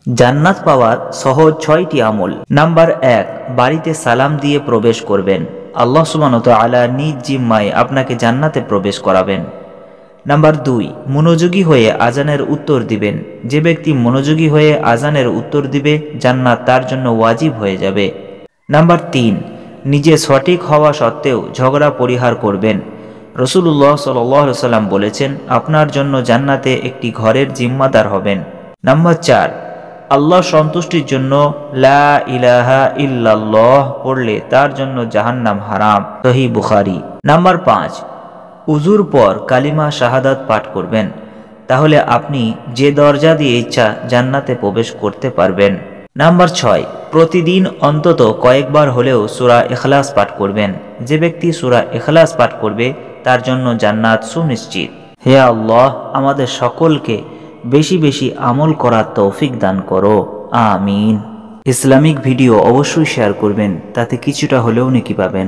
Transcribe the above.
জান্নাত পাওয়ার সহজ 6টি আমল। নাম্বার 1, বাড়িতে সালাম দিয়ে প্রবেশ করবেন। আল্লাহ সুবহানাহু ওয়া তাআলা নিজ জিম্মায় আপনাকে জান্নাতে প্রবেশ করাবেন। নাম্বার 2, মনোযোগী হয়ে আজানের উত্তর দিবেন। যে ব্যক্তি মনোযোগী হয়ে আজানের উত্তর দিবে, জান্নাত তার জন্য ওয়াজিব হয়ে যাবে। নাম্বার 3, নিজে সঠিক হওয়া সত্ত্বেও ঝগড়া পরিহার করবেন। রাসূলুল্লাহ সাল্লাল্লাহু আলাইহি ওয়াসাল্লাম বলেছেন, আপনার জন্য জান্নাতে একটি ঘরের জিম্মাদার হবেন। নাম্বার 4, আল্লাহ সন্তুষ্টির জন্য লা ইলাহা ইল্লাল্লাহ পড়লে তার জন্য জাহান্নাম হারাম। সহিহ বুখারী। নাম্বার 5, উজুর পর কালিমা শাহাদাত পাঠ করবেন। তাহলে আপনি যে দরজা দিয়ে ইচ্ছা জান্নাতে প্রবেশ করতে পারবেন। নাম্বার 6, প্রতিদিন অন্তত কয়েকবার হলেও সূরা ইখলাস পাঠ করবেন। যে ব্যক্তি সূরা ইখলাস পাঠ করবে তার জন্য জান্নাত সুনিশ্চিত। হে আল্লাহ, আমাদের সকলকে বেশি বেশি আমল করার তৌফিক দান করো, আমিন। ইসলামিক ভিডিও অবশ্যই শেয়ার করবেন, তাতে কিছুটা হলেও নেকি পাবেন।